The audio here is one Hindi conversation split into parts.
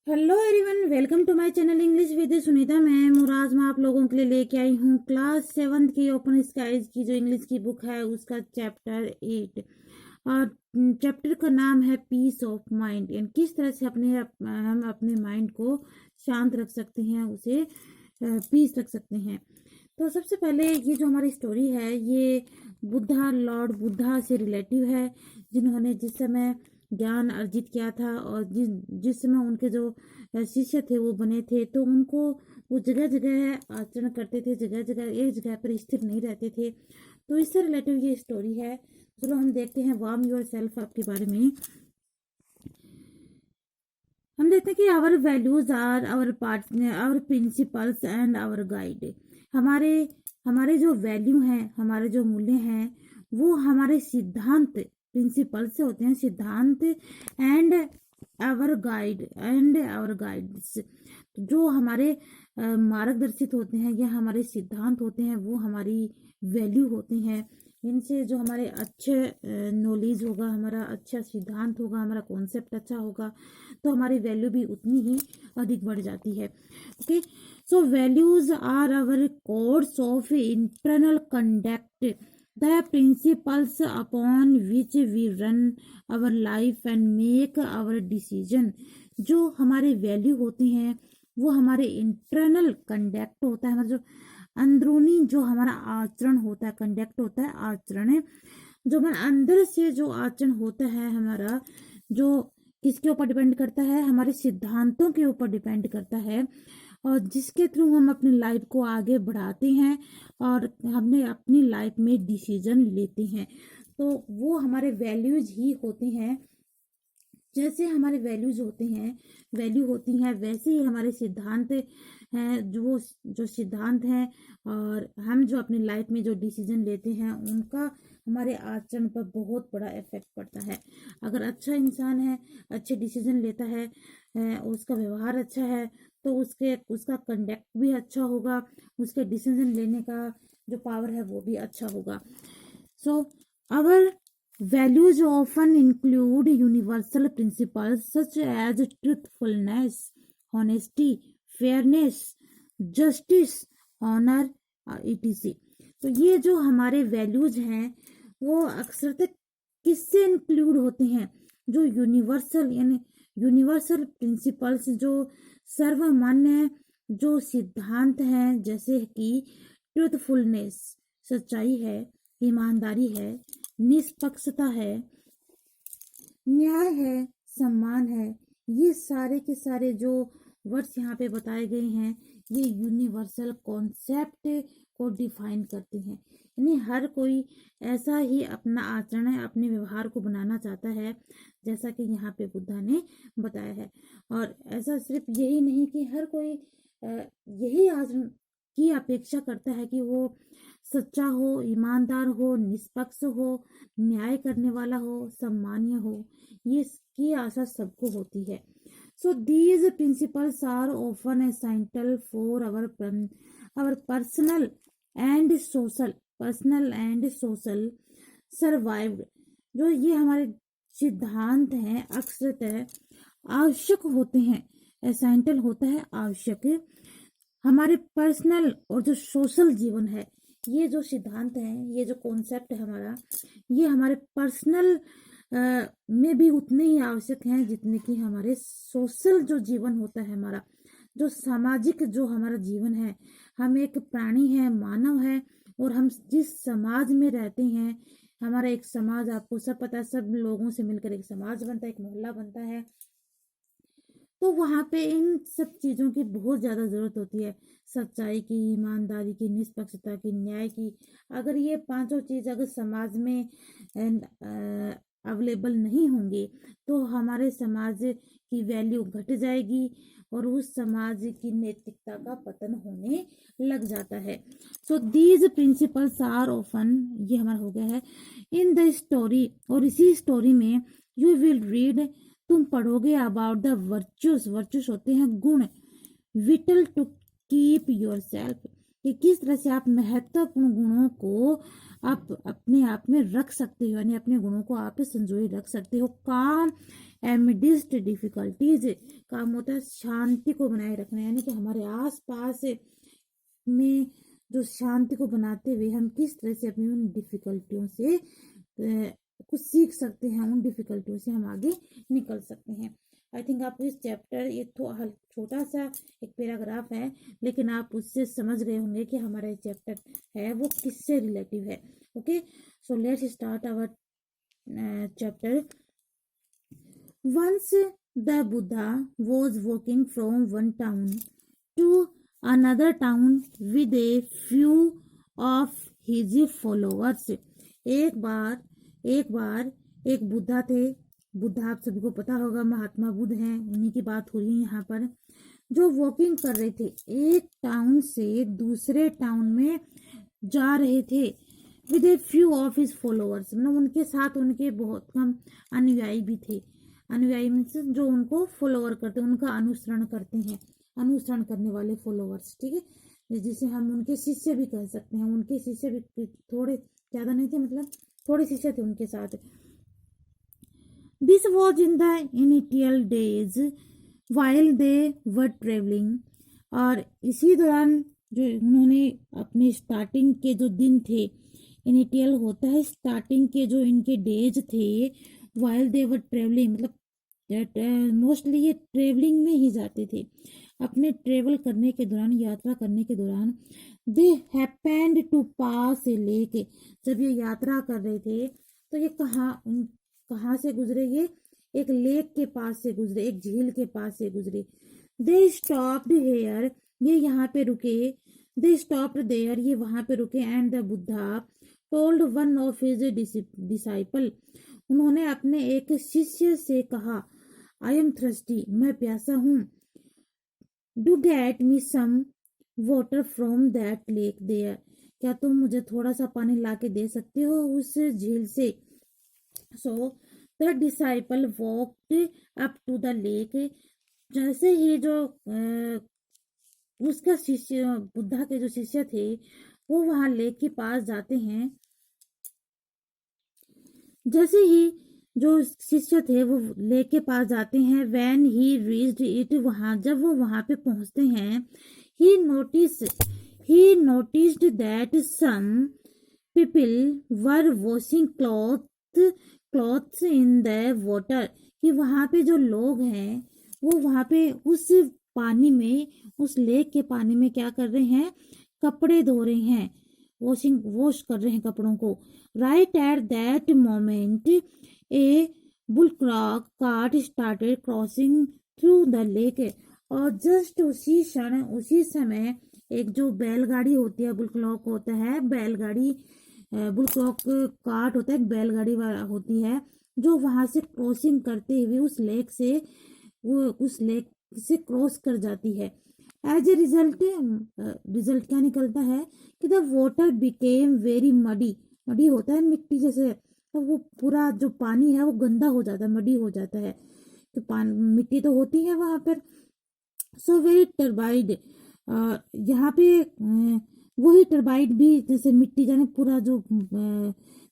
Hello everyone, welcome to my channel English with Sunita ma'am. और आज मैं आप लोगों के लिए लेके आई हूँ क्लास 7 की ओपन स्काईज की जो इंग्लिश की बुक है उसका चैप्टर 8। और चैप्टर का नाम है पीस ऑफ माइंड, यानी किस तरह से हम अपने माइंड को शांत रख सकते हैं, उसे पीस रख सकते हैं। तो सबसे पहले ये जो हमारी स्टोरी है ये लॉर्ड बुद्धा से रिलेटिव है, जिन्होंने जिस समय ज्ञान अर्जित किया था और जिस समय उनके जो शिष्य थे वो बने थे, तो उनको वो जगह जगह आचरण करते थे, जगह जगह एक जगह पर स्थिर नहीं रहते थे। तो इससे रिलेटिव ये स्टोरी है। चलो हम देखते हैं वार्म योर सेल्फ अप के बारे में। हम देखते हैं कि our values are our partner, our principles and our guide. हमारे हमारे जो वैल्यू हैं, हमारे जो मूल्य हैं, वो हमारे सिद्धांत प्रिंसिपल से होते हैं, सिद्धांत एंड आवर गाइड्स। जो हमारे मार्गदर्शित होते हैं या हमारे सिद्धांत होते हैं, वो हमारी वैल्यू होती हैं। इनसे जो हमारे अच्छे नॉलेज होगा, हमारा अच्छा सिद्धांत होगा, हमारा कॉन्सेप्ट अच्छा होगा, तो हमारी वैल्यू भी उतनी ही अधिक बढ़ जाती है। Okay, so values are our codes of internal conduct, the principles upon which we run our life and make our decision. जो हमारे वैल्यू होती हैं वो हमारे इंटरनल कंडक्ट होता है, हमारा जो अंदरूनी जो हमारा आचरण होता है, कंडक्ट होता है, आचरण है। जो हमारे अंदर से जो आचरण होता है हमारा, जो किसके ऊपर डिपेंड करता है, हमारे सिद्धांतों के ऊपर डिपेंड करता है, और जिसके थ्रू हम अपनी लाइफ को आगे बढ़ाते हैं और हमने अपनी लाइफ में डिसीजन लेते हैं। तो वो हमारे वैल्यूज ही होती हैं। जैसे हमारे वैल्यू होती हैं, वैसे ही हमारे सिद्धांत हैं, जो सिद्धांत हैं, और हम जो अपनी लाइफ में जो डिसीजन लेते हैं उनका हमारे आचरण पर बहुत बड़ा इफेक्ट पड़ता है। अगर अच्छा इंसान है, अच्छे डिसीजन लेता है, उसका व्यवहार अच्छा है, तो उसका कंडक्ट भी अच्छा होगा, उसके डिसीजन लेने का जो पावर है वो भी अच्छा होगा। सो अवर values often include universal principles such as truthfulness, honesty, fairness, justice, honor, etc. तो ये जो हमारे वैल्यूज हैं वो अक्सर किससे इंक्लूड होते हैं? जो यूनिवर्सल प्रिंसिपल्स, जो सर्वमान्य जो सिद्धांत हैं, जैसे कि ट्रूथफुलनेस, सच्चाई है, ईमानदारी है, निष्पक्षता है, न्याय है, सम्मान है। ये सारे के सारे जो वर्ड्स यहाँ पे बताए गए हैं, ये यूनिवर्सल कॉन्सेप्ट को डिफाइन करते हैं। यानी हर कोई ऐसा ही अपना आचरण है, अपने व्यवहार को बनाना चाहता है, जैसा कि यहाँ पे बुद्धा ने बताया है। और ऐसा सिर्फ यही नहीं कि हर कोई यही आचरण की अपेक्षा करता है कि वो सच्चा हो, ईमानदार हो, निष्पक्ष हो, न्याय करने वाला हो, सम्मानीय हो। ये की आशा सबको होती है। So these principles are often essential for our personal and social survive. जो ये हमारे सिद्धांत हैं अक्सर आवश्यक होते हैं। एसेंशियल होता है आवश्यक, हमारे पर्सनल और जो सोशल जीवन है, ये जो सिद्धांत है, ये जो कॉन्सेप्ट है हमारा, ये हमारे पर्सनल में भी उतने ही आवश्यक हैं जितने कि हमारे सोशल जो जीवन होता है, हमारा जो सामाजिक जो हमारा जीवन है। हम एक प्राणी है, मानव है, और हम जिस समाज में रहते हैं, हमारा एक समाज, आपको सब पता है, सब लोगों से मिलकर एक समाज बनता है, एक मोहल्ला बनता है। तो वहां पे इन सब चीजों की बहुत ज्यादा जरूरत होती है, सच्चाई की, ईमानदारी की, निष्पक्षता की, न्याय की। अगर ये पांचों चीज अगर समाज में अवेलेबल नहीं होंगे, तो हमारे समाज की वैल्यू घट जाएगी और उस समाज की नैतिकता का पतन होने लग जाता है। So these principles are often, ये हमारा हो गया है, इन द स्टोरी। और इसी स्टोरी में यू विल रीड, तुम पढ़ोगे अबाउट द वर्चूस होते हैं गुण, vital to keep yourself, कि किस तरह से आप महत्वपूर्ण गुणों को आप अपने आप में रख सकते हो, यानी अपने गुणों को आप संजोए रख सकते हो। काम एमिडिस्ट डिफिकल्टीज, काम होता है शांति को बनाए रखना, यानी कि हमारे आस पास में जो शांति को बनाते हुए हम किस तरह से अपनी उन डिफिकल्टियों से कुछ सीख सकते हैं, उन डिफिकल्टियों से हम आगे निकल सकते हैं। आई थिंक आपको इस चैप्टर, ये छोटा सा एक पैराग्राफ है, लेकिन आप उससे समझ गए होंगे कि हमारा ये चैप्टर है वो किससे रिलेटिव है। Okay, so let's start our chapter. Once the Buddha was walking from one town to another town with a few of his followers। एक बार एक बुद्धा थे। बुद्धा आप सभी को पता होगा, महात्मा बुद्ध हैं, उन्हीं की बात हो रही है यहाँ पर, जो वॉकिंग कर रहे थे, एक टाउन से दूसरे टाउन में जा रहे थे। With a few of his followers, मतलब उनके साथ उनके बहुत कम अनुयायी भी थे। अनुयायी मीन्स जो उनको फॉलोअर करते हैं, उनका अनुसरण करते हैं, अनुसरण करने वाले फॉलोअर्स, ठीक है, जिसे हम उनके शिष्य भी कह सकते हैं। उनके शिष्य भी थोड़े ज्यादा नहीं थे, मतलब थोड़े शिष्य थे उनके साथ। This was in the initial days while they were travelling, और इसी दौरान जो उन्होंने अपने स्टार्टिंग के जो दिन थे, इनिशियल होता है स्टार्टिंग के जो इनके डेज थे, वाइल दे वर ट्रेवलिंग, मतलब मोस्टली ये ट्रेवलिंग में ही जाते थे। अपने ट्रेवल करने के दौरान, यात्रा करने के दौरान, they happened to pass a lake, जब ये यात्रा कर रहे थे तो ये कहाँ से गुजरे, ये एक लेक के पास से गुजरे, एक झील के पास से गुजरे। दे स्टॉप्ड हेयर, ये यहाँ पे रुके। दे स्टॉप्ड देयर, ये वहां पे रुके। And the Buddha told one of his disciple, उन्होंने अपने एक शिष्य से कहा, आई एम थ्रस्टी, मैं प्यासा हूँ। Do get me some water from that lake there, क्या तुम मुझे थोड़ा सा पानी ला के दे सकते हो उस झील से। So the disciple walked up to the lake, जैसे ही जो उसका शिष्य, बुद्धा के जो शिष्य थे, वो वहां लेक के पास जाते हैं। जैसे ही जो शिष्य थे वो लेक के पास जाते हैं, व्हेन ही रीच्ड इट, वहां जब वो वहां पे पहुंचते हैं, he noticed that some people were washing clothes in the water, कि वहां पे जो लोग हैं वो वहां पे उस पानी में, उस लेक के पानी में क्या कर रहे हैं, कपड़े धो रहे हैं, वॉश कर रहे हैं कपड़ों को। Right at that moment A bullfrog cart started crossing through the lake, और जस्ट उसी क्षण, उसी समय एक जो बैलगाड़ी होती है, बुलफ्रॉग होता है बैलगाड़ी, बुलफ्रॉग कार्ट होता है, एक बैलगाड़ी होती है, जो वहां से क्रॉसिंग करते हुए उस लेक से क्रॉस कर जाती है। एज ए रिजल्ट क्या निकलता है कि the water became very muddy, muddy होता है मिट्टी जैसे, तो वो पूरा जो पानी है वो गंदा हो जाता है, मडी हो जाता है, तो मिट्टी तो होती है वहां पर। सो वेरी टर्बाइड, यहाँ पे वही टर्बाइड भी, जैसे मिट्टी जाने पूरा जो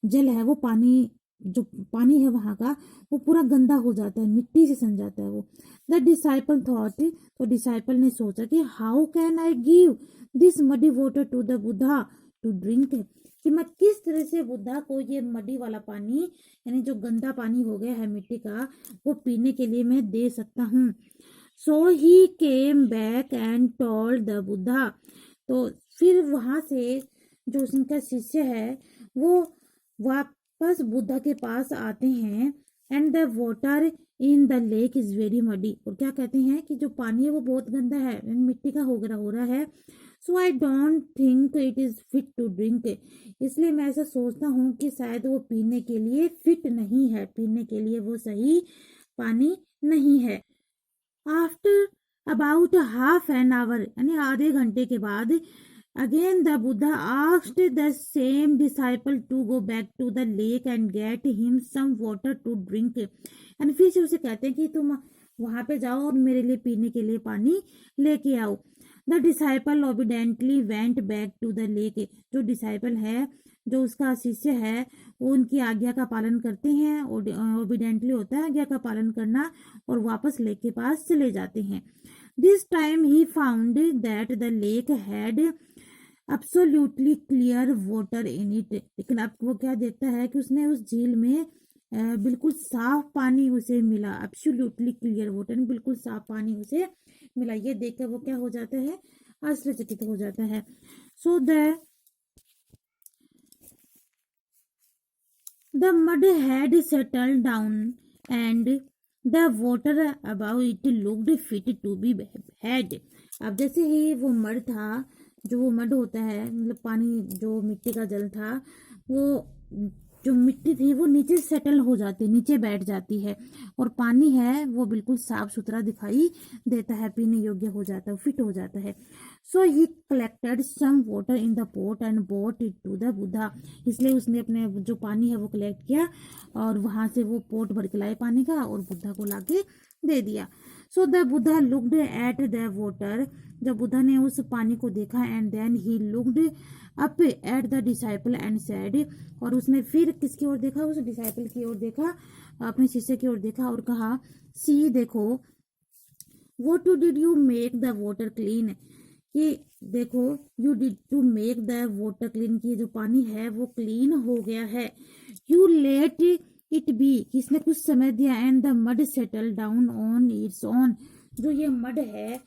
जल है, वो पानी, जो पानी है वहां का, वो पूरा गंदा हो जाता है, मिट्टी से सन जाता है वो। द डिसाइपल थॉट, तो डिसाइपल ने सोचा कि how can I give this muddy water to the Buddha to drink, कि मैं किस तरह से बुद्धा को ये मडी वाला पानी, यानी जो गंदा पानी हो गया है मिट्टी का, वो पीने के लिए मैं दे सकता हूँ। So he came back and told the Buddha, तो फिर वहां से जो उनका शिष्य है वो वापस बुद्धा के पास आते हैं। And the water in the lake is very muddy, और क्या कहते हैं कि जो पानी है वो बहुत गंदा है, मिट्टी का हो रहा है। So I don't think it is fit to drink, इसलिए मैं ऐसा सोचता हूँ कि शायद वो पीने के लिए फिट नहीं है, पीने के लिए वो सही पानी नहीं है। After about half an hour, यानी आधे घंटे के बाद, again the Buddha asked the same disciple to go back to the lake and get him some water to drink, and फिर से उसे कहते हैं कि तुम वहां पे जाओ और मेरे लिए पीने के लिए पानी लेके आओ। The disciple obediently went back to the lake. जो डिसाइपल है, जो उसका शिष्य है, वो उनकी आज्ञा का पालन करते हैं। ओबिडेंटली होता है आज्ञा का पालन करना, और वापस लेक के पास चले जाते हैं। This time he found that the lake had absolutely clear water in it. लेकिन अब वो क्या देखता है कि उसने उस झील में बिल्कुल साफ पानी उसे मिला। एब्सोल्युटली क्लियर वाटर, बिल्कुल साफ पानी उसे मिला। ये देखकर वो क्या हो जाता है, आश्चर्यचकित हो जाता है। So the mud had settled down and the water about it looked fit to be had. अब जैसे ही वो मड था, जो वो मड होता है मतलब पानी, जो मिट्टी का जल था, वो जो मिट्टी थी वो नीचे सेटल हो जाती है, नीचे बैठ जाती है, और पानी है वो बिल्कुल साफ सुथरा दिखाई देता है, पीने योग्य हो जाता है, फिट हो जाता है। So he collected some water in the pot and brought it to the Buddha. इसलिए उसने अपने जो पानी है वो कलेक्ट किया, और वहां से वो पोट भर के लाए पानी का, और बुद्धा को लाके दे दिया। So the Buddha looked at the water. जब बुद्धा ने उस पानी को देखा, and then he looked up at the disciple and said, और उसने फिर किसकी ओर देखा, उस डिसाइपल की ओर देखा, अपने शिष्य की ओर देखा, और कहा, सी देखो, what did you make the water clean, कि देखो, you did to make the water clean, की जो पानी है वो क्लीन हो गया है। यू लेट इट बी, किसने कुछ समय दिया, and the mud settle down on its own. जो ये मड है,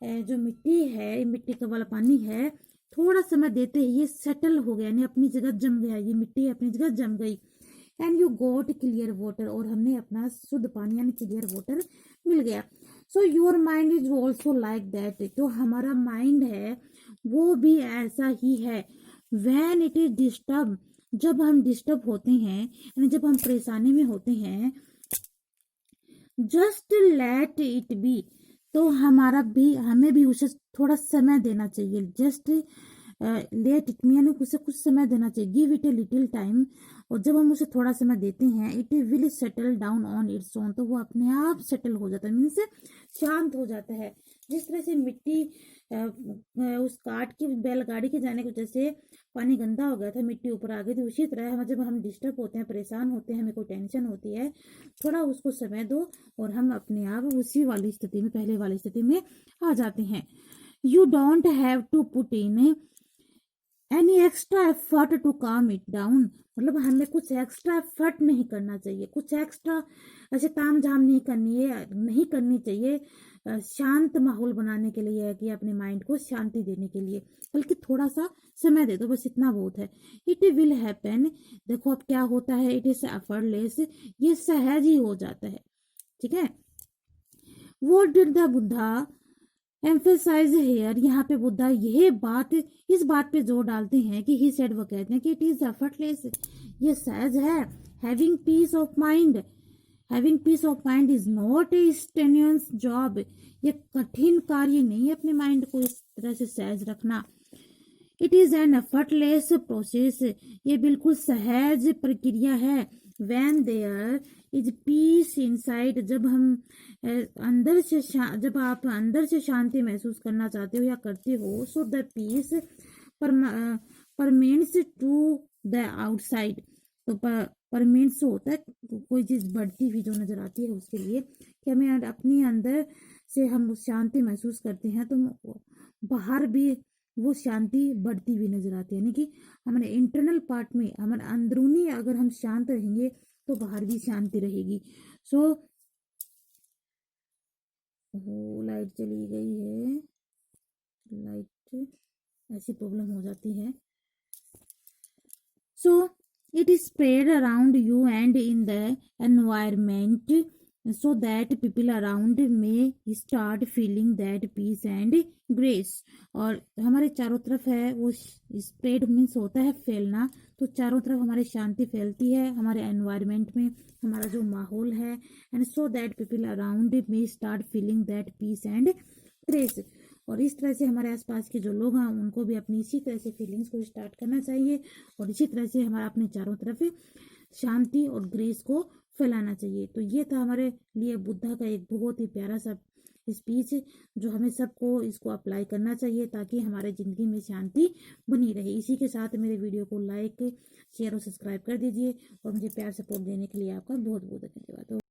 जो मिट्टी है, मिट्टी का वाला पानी है, थोड़ा समय देते ही ये सेटल हो गया, यानी अपनी जगह जम गया, ये मिट्टी अपनी जगह जम गई। And you got clear water, और हमने अपना शुद्ध पानी यानी क्लियर वाटर मिल गया। So your mind is also like that, जो हमारा माइंड है वो भी ऐसा ही है। वैन इट इज डिस्टर्ब, जब हम डिस्टर्ब होते हैं, यानी जब हम परेशानी में होते हैं, जस्ट लेट इट बी, तो हमें भी उसे थोड़ा समय देना चाहिए। जस्ट लेट इट मी, यानी उसे कुछ समय देना चाहिए। Give it a little time, और जब हम उसे थोड़ा समय देते हैं, it will settle down on its own, तो वो अपने आप सेटल हो जाता है, मीन्स शांत हो जाता है। जिस तरह से मिट्टी उस काट की बैलगाड़ी के जाने की वजह से पानी गंदा हो गया था, मिट्टी ऊपर आ गई थी, उसी तरह हम जब हम डिस्टर्ब होते हैं, परेशान होते हैं, हमें कोई टेंशन होती है, थोड़ा उसको समय दो, और हम अपने आप उसी वाली स्थिति में, पहले वाली स्थिति में आ जाते हैं। You don't have to put in any extra effort to calm it down, मतलब हमें कुछ एक्स्ट्रा एफर्ट नहीं करना चाहिए, कुछ एक्स्ट्रा ऐसे ताम झाम नहीं करनी चाहिए शांत माहौल बनाने के लिए, कि अपने माइंड को शांति देने के लिए, बल्कि थोड़ा सा समय दे दो, बस इतना बहुत है। इट विल हैपन, देखो अब क्या होता है, इट इज एफर्टलेस, ये सहज ही हो जाता है। ठीक है। What did the Buddha emphasize here, यहाँ पे बुद्धा इस बात पे जोर डालते हैं कि ही सेड, वो कहते हैं कि इट इज एफर्टलेस, ये सहज है। Having peace of mind, having peace of mind is not a strenuous job, ये कठिन कार्य नहीं है अपने माइंड को इस तरह से सहज रखना। It is an effortless process, ये बिल्कुल सहज प्रक्रिया है। When there is peace inside, जब आप अंदर से शांति महसूस करना चाहते हो या करते हो, so the peace permeates to the outside, तो परमेंट्स होता है कोई चीज बढ़ती हुई जो नजर आती है, उसके लिए कि हमें अपने अंदर से हम शांति महसूस करते हैं, तो बाहर भी वो शांति बढ़ती हुई नजर आती है, यानी कि हमारे इंटरनल पार्ट में, हमारे अंदरूनी अगर हम शांत रहेंगे तो बाहर भी शांति रहेगी। सो लाइट चली गई है, लाइट ऐसी प्रॉब्लम हो जाती है। So it is spread around you and in the environment, so that people around may start feeling that peace and grace, और हमारे चारों तरफ है वो स्प्रेड मीन्स होता है फैलना, तो चारों तरफ हमारी शांति फैलती है हमारे एनवायरमेंट में, हमारा जो माहौल है, and so that people around may start feeling that peace and grace, और इस तरह से हमारे आसपास के जो लोग हैं उनको भी अपनी इसी तरह से फीलिंग्स को स्टार्ट करना चाहिए, और इसी तरह से हमारा अपने चारों तरफ शांति और ग्रेस को फैलाना चाहिए। तो ये था हमारे लिए बुद्धा का एक बहुत ही प्यारा सा स्पीच, जो हमें सबको इसको अप्लाई करना चाहिए ताकि हमारे ज़िंदगी में शांति बनी रहे। इसी के साथ मेरे वीडियो को लाइक, शेयर और सब्सक्राइब कर दीजिए और मुझे प्यार सपोर्ट देने के लिए आपका बहुत बहुत धन्यवाद।